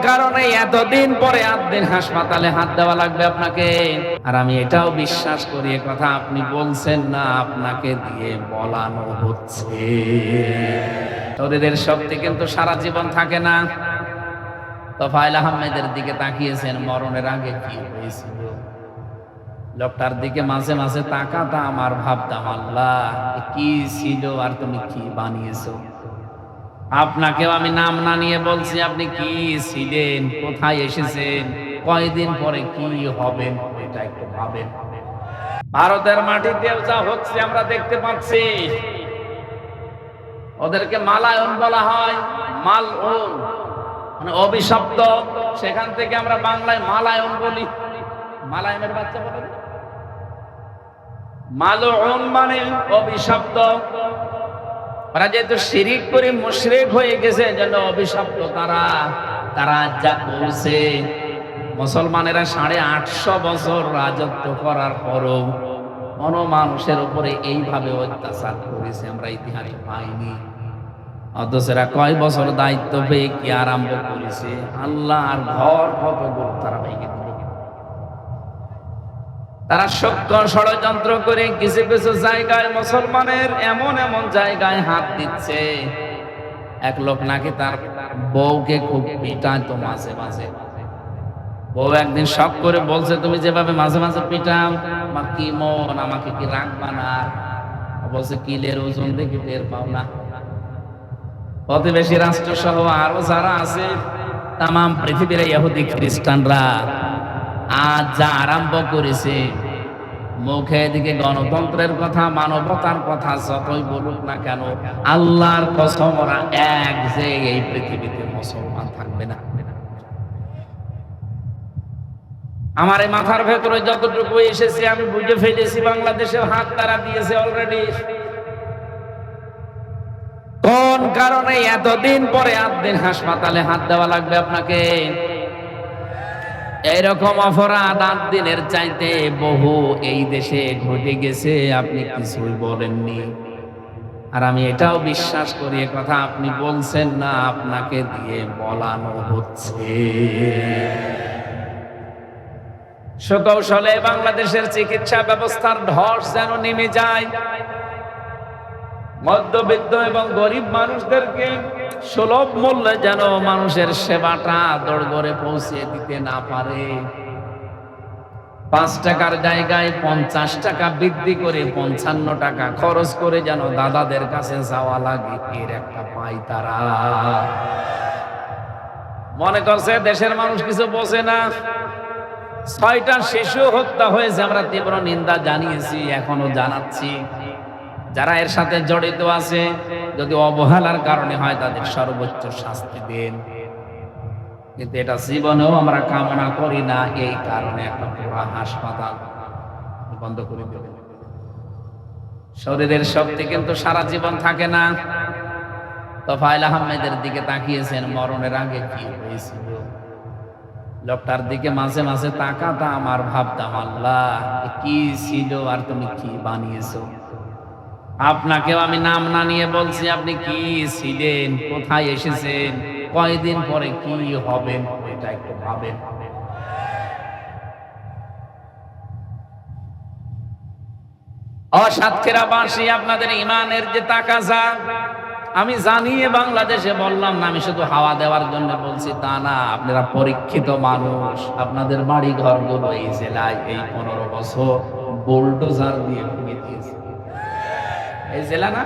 কারণে এতদিন পরে 8 দিন হাসপাতালে হাত দেওয়া লাগবে আপনাকে? আর আমি এটাও বিশ্বাস করি এ কথা আপনি বলছেন না, আপনাকে দিয়ে বলানো হচ্ছে। শরীরের শক্তি কিন্তু সারা জীবন থাকে না। তোফায়েল আহমেদের দিকে তাকিয়েছেন, মরণের আগে কি হয়েছিল? লোকটার দিকে মাঝে মাঝে তাকাতাম আমার ভাবতাম, আল্লাহ কি ছিল আর তুমি কি বানিয়েছো। আপনাকেও আমি নাম না নিয়ে বলছি, আপনি কি ছিলেন, কোথায় এসেছেন, কয়দিন পরে কি হবেন, এটা একটু ভাবেন। ভারতের মাটিতেও যা হচ্ছে আমরা দেখতে পাচ্ছি। ওদেরকে মালায়ন বলা হয়, মালউন মানে অভিশপ্ত। সেখান থেকে আমরা বাংলায় মালায়ন বলি। মালায়নের বাচ্চা বলে মালউন মানে অভিশপ্ত। ওরা যেহেতু শিরিক করে মুশরিক হয়ে গেছে, যেন অভিশপ্ত তারা যা করছে। মুসলমানেরা 850 বছর রাজত্ব করার পরও কোন মানুষের উপরে এইভাবে অত্যাচার করেছে আমরা ইতিহাসে পাইনি। অথচ এরা কয় বছর দায়িত্ব পেয়ে কি আরম্ভ করেছে, আল্লাহর ঘর কতগুলো তারা ভেঙে দিল। তারা সত্য ষড়যন্ত্র করে কিছু কিছু জায়গায় মুসলমানের এমন এমন জায়গায় হাত দিচ্ছে। এক লোক নাকি তার বউকে খুব পিটাতো মাঝে মাঝে। বউ একদিন শখ করে বলছে, তুমি যেভাবে মাঝে মাঝে পিটাও আমার কি মন, আমাকে কি রাখবা না? বলছে, কিলের ওজন দেখে টের পাও না? প্রতিবেশী রাষ্ট্র সহ আরো যারা আছে তামাম পৃথিবীর ইহুদি খ্রিস্টানরা আজ যা আরম্ভ করেছে, মুখে এদিকে গণতন্ত্রের কথা, মানবতার কথা যতই বলুক না কেন, আল্লাহর কসম ওরা এক যে এই পৃথিবীতে মুসলমান থাকবে না। আমার এই মাথার ভেতরে যতটুকু এসেছে আমি বুঝে ফেলেছি, বাংলাদেশে হাত তারা দিয়েছে অলরেডি। কোন কারণে এতদিন পরে 8 দিন হাসপাতালে হাত দেওয়া লাগবে আপনাকে? এইরকম অপরাধ 8 দিনের চাইতে বহু এই দেশে ঘটে গেছে, আপনি কিছুই বলেননি। আর আমি এটাও বিশ্বাস করি এ কথা আপনি বলছেন না, আপনাকে দিয়ে বলানো হচ্ছে। সুকৌশলে বাংলাদেশের চিকিৎসা ব্যবস্থার ধস যেন নেমে যায়। মধ্যবিত্ত এবং গরিব মানুষদেরকে সুলভ মূল্যে যেন মানুষের সেবাটা দোরগোড়ে পৌঁছে দিতে না পারে। 5 টাকার জায়গায় 50 টাকা বৃদ্ধি করে 55 টাকা খরচ করে যেন দাদাদের কাছে যাওয়া লাগে, এর একটা পাই তারা। মনে করছে দেশের মানুষ কিছু বোঝে না। 6টা শিশু হত্যা হয়েছে, আমরা তীব্র নিন্দা জানিয়েছি, এখনো জানাচ্ছি। যারা এর সাথে জড়িত আছে, যদি অবহেলার কারণে হয় তাদের সর্বোচ্চ শাস্তি দেন। কিন্তু এটা জীবনেও আমরা কামনা করি না, এই কারণে একটা পুরো হাসপাতাল বন্ধ করে দেবেন। শরীরের শক্তি কিন্তু সারা জীবন থাকে না। তোফায়েল আহমেদের দিকে তাকিয়েছেন, মরণের আগে কি হয়েছিল? লোকটার দিকে মাঝে মাঝে তাকাতাম আর ভাবতাম, আল্লাহ কি ছিল আর তুমি কি বানিয়েছো। আপনাকেও আমি নাম না নিয়ে বলছি, আপনি কি ছিলেন, কোথায় এসেছেন, কয়দিন পরে কি হবেন, এটা একটু ভাবেন। সাতক্ষীরাবাসী, আপনাদের ইমানের যে তাকাজা আমি জানি। বাংলাদেশে বললাম না, আমি শুধু হাওয়া দেওয়ার জন্য বলছি তা না। আপনারা পরীক্ষিত মানুষ, আপনাদের বাড়ি ঘরগুলো এই জেলায় এই 15 বছর বুলডোজার দিয়ে ভেঙে দিয়েছে। এই জেলা না,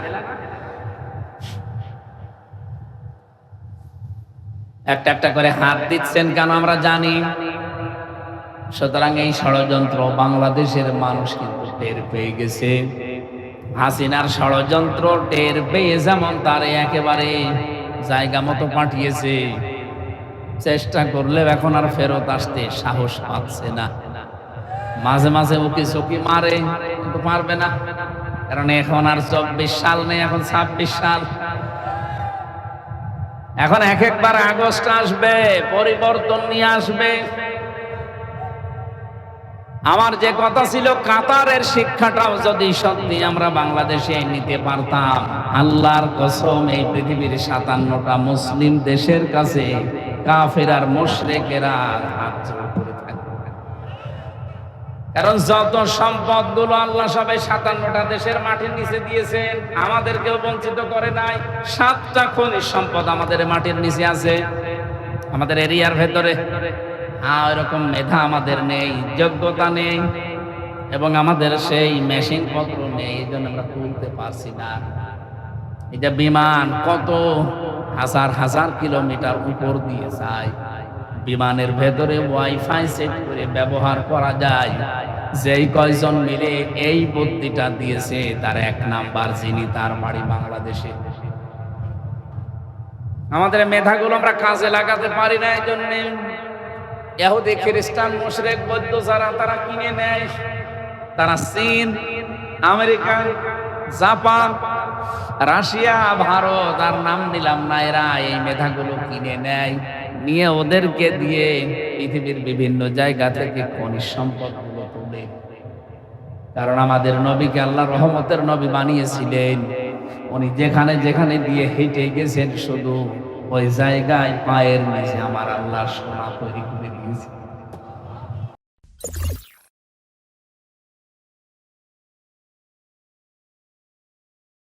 একটা একটা করে হাত দিচ্ছেন কেন আমরা জানি। সুতরাং এই ষড়যন্ত্র বাংলাদেশের মানুষ কিন্তু টের পেয়ে গেছে। হাসিনার ষড়যন্ত্র টের পেয়ে যেমন তারে একেবারে জায়গা মতো পাঠিয়েছে, চেষ্টা করলেও এখন আর ফেরত আসতে সাহস পাচ্ছে না। মাঝে মাঝে উকি চুকি মারে, কিন্তু পারবে না, কারণ এখন আর 24 সাল নেই, এখন 26 সাল। এখন একবার আগস্ট আসবে, পরিবর্তন নিয়ে আসবে। আমার যে কথা ছিল, কাতারের শিক্ষাটাও যদি সত্যি আমরা বাংলাদেশে নিতে পারতাম, আল্লাহর কসম এই পৃথিবীর 57টা মুসলিম দেশের কাছে কাফের আর মুশরিকেরা হাত জোড় করে থাকবে। কারণ যত সম্পদ গুলো আল্লাহ সবাই 57টা দেশের মাটির নিচে দিয়েছেন, আমাদেরকেও বঞ্চিত করে নাই। 7টা খনিজ সম্পদ আমাদের মাটির নিচে আছে, আমাদের এরিয়ার ভেতরে। এরকম মেধা আমাদের নেই, যোগ্যতা নেই, এবং আমাদের সেই মেশিন পত্র নেই, এই জন্য আমরা তুলতে পারছি না। এটা বিমান কত হাজার হাজার কিলোমিটার উপর দিয়ে যায়, বিমানের ভেতরে ওয়াইফাই সেট করে ব্যবহার করা যায়। যেই কয়জন মিলে এই বুদ্ধিটা দিয়েছে তার 1 নাম্বার, যিনি তার বাড়ি বাংলাদেশে। আমাদের মেধাগুলো আমরা কাজে লাগাতে পারি না, এই জন্য ইহুদি খ্রিস্টান মুশরিক বৌদ্ধ যারা তারা কিনে নেয়। তারা চীন, আমেরিকা, জাপান, রাশিয়া, ভারত আর নাম নিলাম না, এরা এই মেধাগুলো কিনে নেয়, নিয়ে ওদেরকে দিয়ে পৃথিবীর বিভিন্ন জায়গা থেকে খনিজ সম্পদগুলো তোলে। কারণ আমাদের নবীকে আল্লাহ রহমতের নবী বানিয়েছিলেন, উনি যেখানে যেখানে দিয়ে হেঁটে গেছেন শুধু ওই জায়গায় পায়ের নিচে আমার আল্লাহ সোনা তৈরি করে দিয়েছে।